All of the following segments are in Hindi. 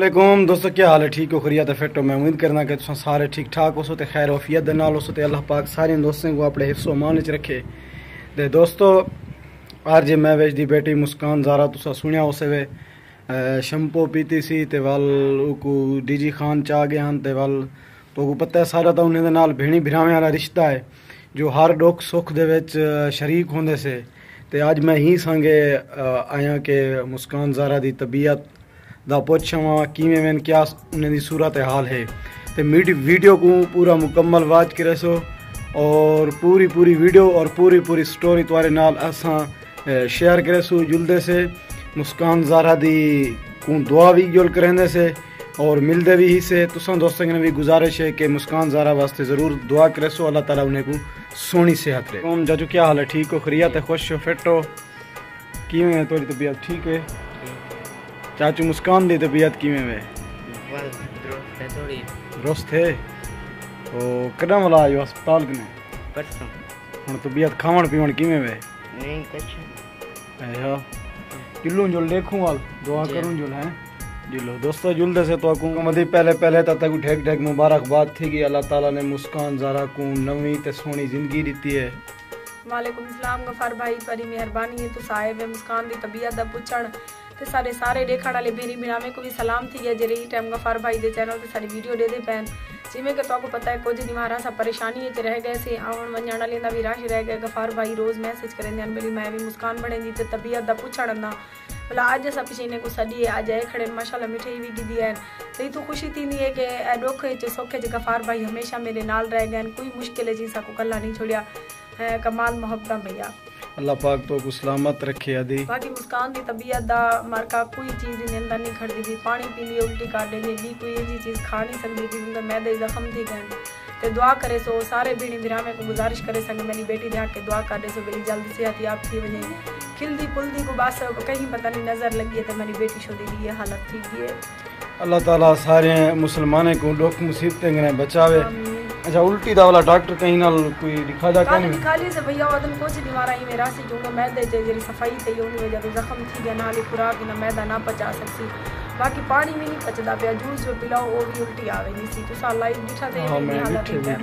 अस्सलामुअलैकुम दोस्तों, क्या हाल है? ठीक हो? खैरियत है? फिट हो? मैं उम्मीद करना कि तुम सारे ठीक ठाक हो तो खैर वफियत दे नाल हो तो अल्लाह पाक सारे दोस्तों को अपने हिफ्ज़ो अमान च रखे। ते दोस्तों आज जे मैं वेच दी बेटी मुस्कान ज़ारा तुसा सुनिया उसे वे शैम्पू पीती सी ते वल को डीजी खान चा गए हैं ते वल तो पता है सारा तो उन्हें नाल भेणी भरावें वाला रिश्ता है जो हर दुख सुख दे विच शरीक होंदे से। ते आज मैं ही संगे आया कि मुस्कान ज़ारा दी तबीयत दा पुछवा किवें वेन क्या उन्हें दी सूरत हाल है। तो वीडियो को पूरा मुकम्मल वाच करे सो और पूरी वीडियो और पूरी स्टोरी तुम्हारे नाल असा शेयर करे सो जुलदे से मुस्कान ज़ारा दी को दुआ भी जुल करेंदे से और मिलते भी ही से। तुसा दोस्तों ने भी गुजारिश है कि मुस्कान ज़ारा वास्ते ज़रूर दुआ करे सो अल्लाह ताला उन्हें को सोनी सेहत दे। जाजू क्या हाल है? ठीक हो? खैरियत है? खुश हो? फिट हो? किवें है तोरी तबीयत? ठीक है चाचू? मुस्कान दी तबीयत किवें वे? दुरुस्त है। तो कदा वाला आयो अस्पताल कने? परसों। हुण तबीयत खावण पीवण किवें वे? नहीं कुछ। आया जुल्लू जुल देखूं वाल दुआ करूं जुल है जुलो दोस्तों जुलदे से तो को मदी पहले तक ढेक मुबारकबाद थी कि अल्लाह ताला ने मुस्कान ज़ारा को नवी ते सोहनी जिंदगी दी है। वालेकुम सलाम गफार भाई बड़ी मेहरबानी है तो साहिब मुस्कान दी तबीयत दा पुछण ते सारे देखण वाले भेरी बिरामे को भी सलाम थी है जेरे टाइम गफार भाई दे चैनल पे सारी वीडियो दे पैन जिमें कि तो पता है कुछ दिमारा सा परेशानी है रह गए से आवन वञण वाले दा भी रश रह गए। गफार भाई रोज मैसेज करेंदे मेरी मैं भी मुस्कान बने दी ते तबीयत दा पुछण ना भला अज असां पिछले को सड़ी है अज खड़े माशाल्लाह मिठाई भी गिदी है तो तो खुशी थी है कि दुख सुख गफार भाई हमेशा मेरे नाल रह गए कोई मुश्किल चीज़ को कला नहीं छोड़िया कमाल मोहब्बत भैया अल्लाह पाक तो को सलामत रखे आदि। बाकी मुस्कान की तबीयत दा मारका कोई चीज़ इन अंदर नहीं खड़ती थी पानी पीनी उल्टी कर देनी भी कोई ऐसी चीज़ खा नहीं सकती थी उनका मैदे जख्म थी गए तो दुआ करे सो सारे भीड़ी बिरामे को गुजारिश करे संग मेरी बेटी दे के दुआ कर दे सो मेरी जल्दी सेहत याब थी वजे खिलदी पुलदी को बस कहीं पता नहीं नजर लगी है तो मेरी बेटी शो दी है हालत ठीक है। अल्लाह ताला सारे मुसलमाने को दुख मुसीबतें ने बचावे। अच्छा उल्टी दा वाला डॉक्टर कहीं नाल कोई दिखा जा कौन दिखा लिए से भैया वदन कुछ दीवारा ही मेरा से जो मैदे जेरी सफाई थे उन वजह तो जख्म थी गया नाले खुराक ना मैदा ना पचा सकती बाकी पानी भी नहीं पचदा पे जूस जो पिलाओ वो भी उल्टी आवे नहीं सी तुसा लाइव दिखा दे हालत है।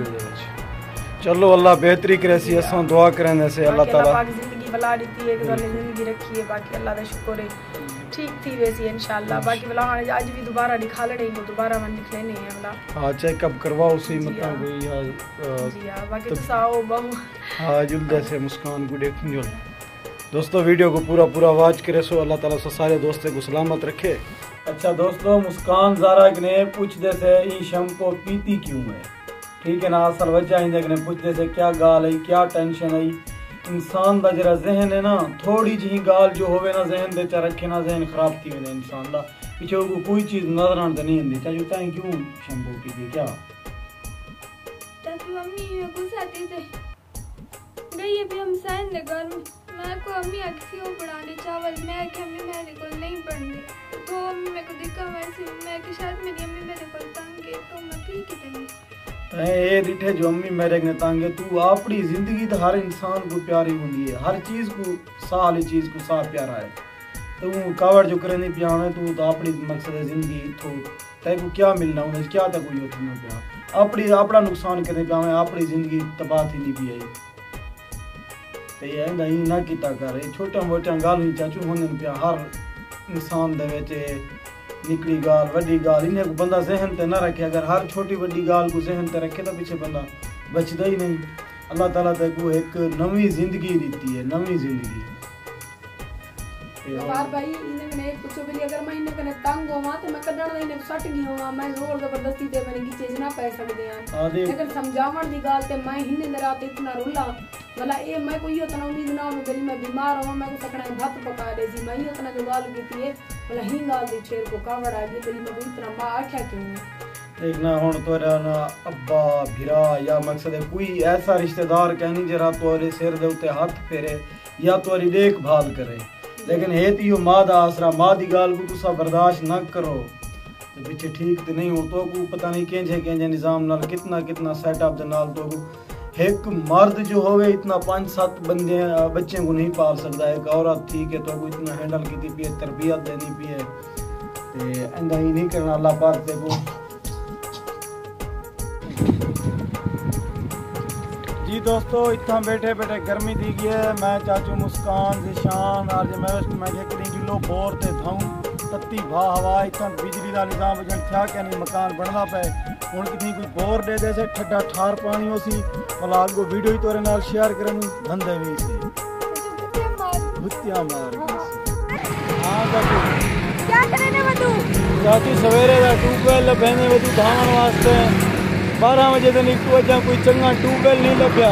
चलो अल्लाह बेहतरी करे सी असा दुआ करें से अल्लाह ताला पाक जिंदगी भला दी है कि जिंदगी रखी है बाकी अल्लाह दा शुक्र है ठीक थी वैसी इंशाल्लाह। बाकी वाला आज भी दोबारा दिखा लेने को दोबारा मन दिख लेने है वाला हां चेकअप करवाओ उसी मतलब कोई जी हां बाकी तो आओ बहु हां जल्दी से मुस्कान को देखूं जो दोस्तों वीडियो को पूरा वाच करे सो अल्लाह ताला से सारे दोस्तों को सलामत रखे। अच्छा दोस्तों मुस्कान ज़ारा ने पूछते से ई शैम्पू पीती क्यों है ठीक है ना असल वजह इंदे ने पूछते से क्या गाल है क्या टेंशन है इंसान का जरा जहन है ना थोड़ी जी गाल जो होवे ना जहन दे च रखे ना जहन खराब थी वेंदे इंसान दा पीछे को कोई चीज नजर आने नहीं आंदी चाहे ताई क्यों शैम्पू पीती क्या चाचू मम्मी ये गुस्साती थे गई भी हम साइन दे घर मैं को अम्मी अक्सी हो पढ़ाने चावल मैं कि अम्मी मेरे को नहीं पढ़नी तो अम्मी मेरे को दिखा मैं कि शायद मेरी अम्मी मेरे को तंग है तो मैं ठीक है नहीं ए रिठे जो अम्मी मेरे ने तांगे तू अपनी जिंदगी तो हर इंसान को प्यारी होंदी है हर चीज को साल चीज को सा प्यारा है तू कावड़ जो करे नहीं पिया में तू तो अपनी मकसद जिंदगी तो तय को क्या मिलना उन्हें क्या तक कोई होती नहीं पिया अपनी अपना नुकसान करने पिया में अपनी जिंदगी तबाह थी नहीं पिया ते ये नहीं ना कीता करे छोटा मोटा गाल ही चाचू होने पिया हर इंसान दे विच निकली गाल वड्डी गाल इन्हें को बंदा जहन ते ना रखे अगर हर छोटी वड्डी गाल को जहन ते रखे तो पीछे बंदा बचदा ही नहीं। अल्लाह ताला ते को एक नवी जिंदगी दी है नवी जिंदगी। यार भाई इन्हें ने पूछो भी अगर मैं इन्हें कने तंग होवा तो मैं कढण नहीं ने सट गई होवा मैं जोर जबरदस्ती ते मैंने की चीज ना पै सकदे हैं लेकिन समझावण दी गाल ते मैं हिन्ने दे रात इतना रुला भला ए मैं कोई इतना उम्मीद ना हो मेरी मैं बीमार हूं मैं को सकना भात पका दे जी मैं इतना जो गाल कीती है भला ही गाल दी छेर को कावड़ आ गई बली मैं इतना मां आख्या क्यों एक ना हुन तोरा ना अब्बा भिरा या मकसद है कोई ऐसा रिश्तेदार कहनी जरा तोरे सिर दे उते हाथ फेरे या तोरी देखभाल करे लेकिन है तो माँ का आसरा माँ की गाल को तुसा बर्दाश्त न करो तो पीछे ठीक तो नहीं हो तो को पता नहीं केंजे निज़ाम नाल कितना सेटअप दे नाल तो एक मर्द जो होवे इतना 5-7 बंदे बच्चे को नहीं पाल सकता है। एक औरत ठीक है तो को इतना हैंडल की पिए तरबियत देनी पिए ते इंदा ही नहीं करना अल्लाह पाक ते को। जी दोस्तों इतना बैठे बैठे गर्मी दी गई है। मैं चाचू मुस्कान जिशान और मैं किलो बोर ते धाऊं तत्ती भा हवा इतना बिजली का निजाम वजन क्या क्या नहीं मकान बनना पे हूँ कितनी कोई बोर दे दे से ठंडा ठार पानी हो सी व्लॉग को वीडियो ही तोरे नाल शेयर करनी धंधे भी से भुत्तियां मार। हां चाचू क्या करने बतू चाचू सवेरे दा ट्यूबवेल लभेने बतू धावन वास्ते 12 बजे तक निकल वजा कोई चंगा ट्यूबवेल नहीं लभ्या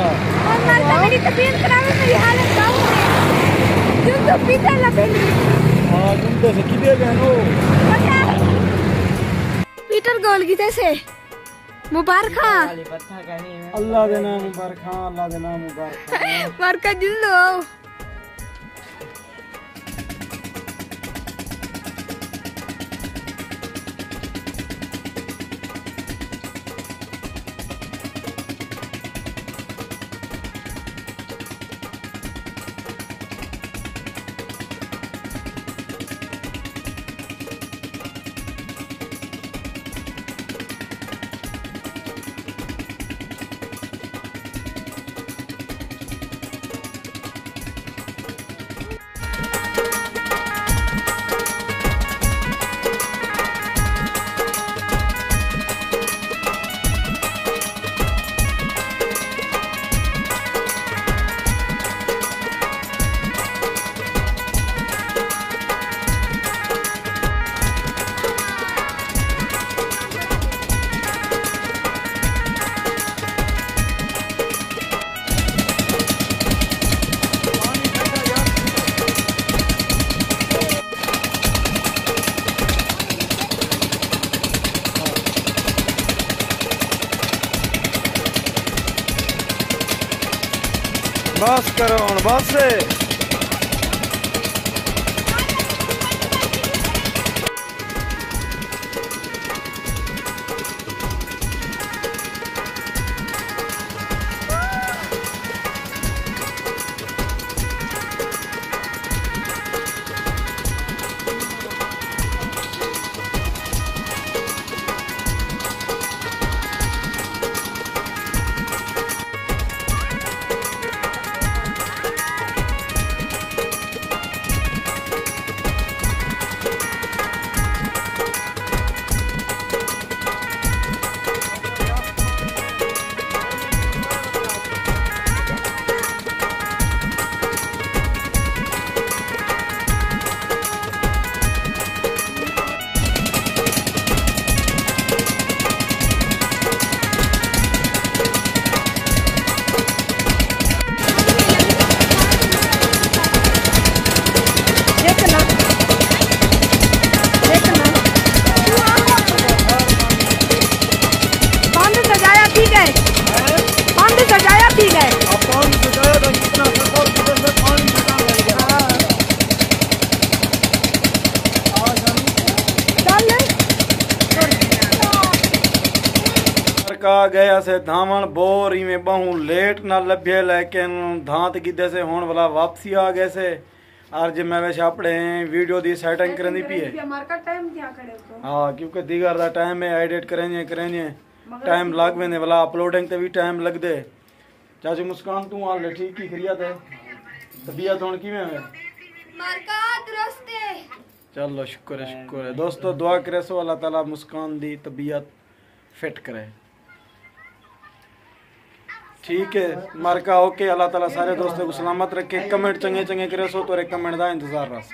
और मर तो मेरी तबीयत खराब है मेरी हालत गाँव में क्यों तो पीछे लबेली। हां तुम तो से किदे गए हो पीटर गोल गीते से मुबारक अल्लाह दे नाम मुबारक अल्लाह दे नाम मुबारक मारका जिल्लो बस करो हुण बस का गया से धावण बोर में बहु लेट ना लभ्य लेकिन धांत गिदे से होने वाला वापसी आ गए से और जब मैं वैसे अपने वीडियो दी सेटिंग करनी पी है हाँ क्योंकि दीगर दा टाइम है एडिट करेंगे टाइम लग वेंदे वाला अपलोडिंग ते भी टाइम लग दे। चाचू मुस्कान तू हाल ठीक ही खरिया थे तबीयत हुन किवें है मारका दुरुस्त है चलो शुक्र है दोस्तों दुआ करे सो अल्लाह ताला मुस्कान दी तबीयत फिट करे ठीक है मारका ओके अल्लाह ताला सारे दोस्तों को सलामत रखे कमेंट चंगे चंगे करे सो तोरे कमेंट दा इंतजार रासी।